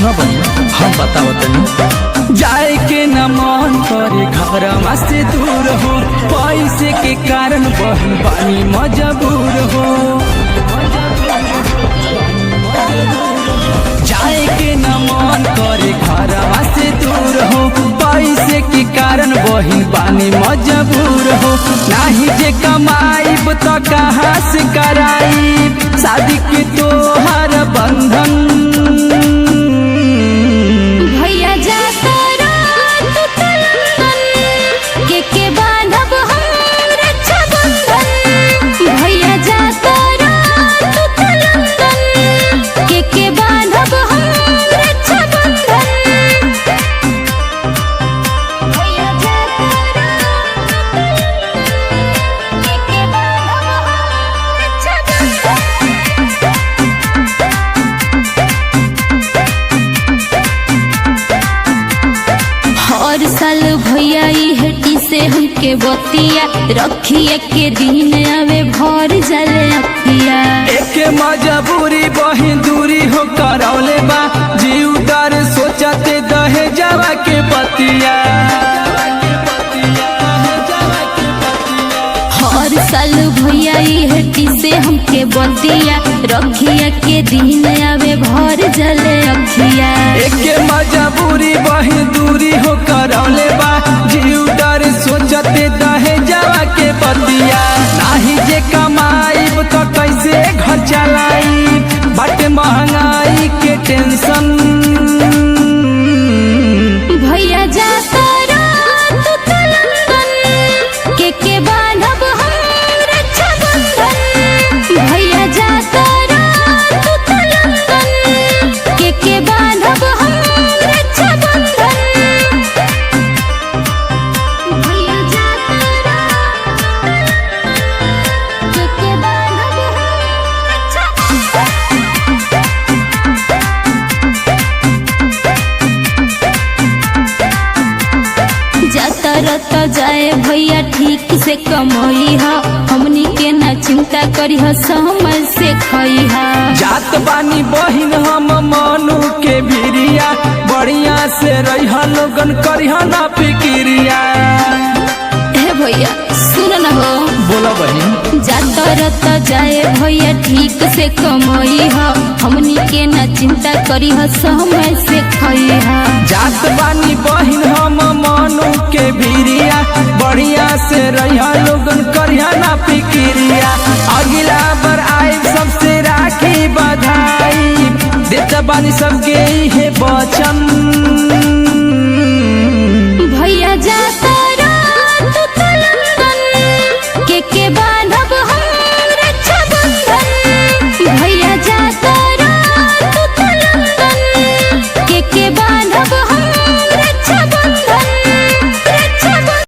सुनो बनी हम बताओ तनी। जाए के न मन करे घर से दूर हो, पैसे के कारण बहन पानी मजबूर हो। जाए के न मन करे घर से दूर हो, पैसे के कारण बहन पानी मजबूर हो। नाही जे कमाईब तो कहाँ से कराई शादी के तोहर बंधन। भैया जाता रात तलंदन के बांधब हम रक्षा बंधन। भैया जाता रात तलंदन के बांधब हम रक्षा बंधन। भैया जाता रात तलंदन के बांधब हम रक्षा बंधन। हर साल भैया हटी से हमके बतिया रखिए के दिन आवे भर जले अखिया। एक मजबूरी बही दूरी हो करौले बा, जीव डर सोचते दहे जावा के पतिया। हर साल भैया हटी से हमके बतिया रखिए के दिन आवे भर जले अखिया। एक मजबूरी बही दूरी हो करौले बा, जीव डर सोचते दहे जावा के पतिया। नाही जे कमाईब तो कैसे घर चलाई, बट महंगाई के टेंशन। भैया जाता रात तलंदन के बांधब हम रक्षा बंधन। भैया जाता रात तलंदन के बांधब हम रक्षा बंधन। भैया जाता रात तलंदन के बांधब हम रक्षा बंधन। जाता रहता जाए भैया ठीक से कमई हा, हमनी के ना चिंता करी हा, समय से खई हा। जात बानी बहिन हम मनु के भिरिया, बढ़िया से रही लोगन करिहा ना फिक्रिया। हे भैया सुन न हो, बोला बहिन। जाता रहता जाए भैया ठीक से कमई हा, हमनी के ना चिंता करी हा, समय से खई हा। जात बानी बहिन हम मनु के भिरिया, बढ़िया से रही लोगन करिहा ना फिक्रिया। अगला बार आए सबसे राखी बधाई, देता बानी सबके हे वचन।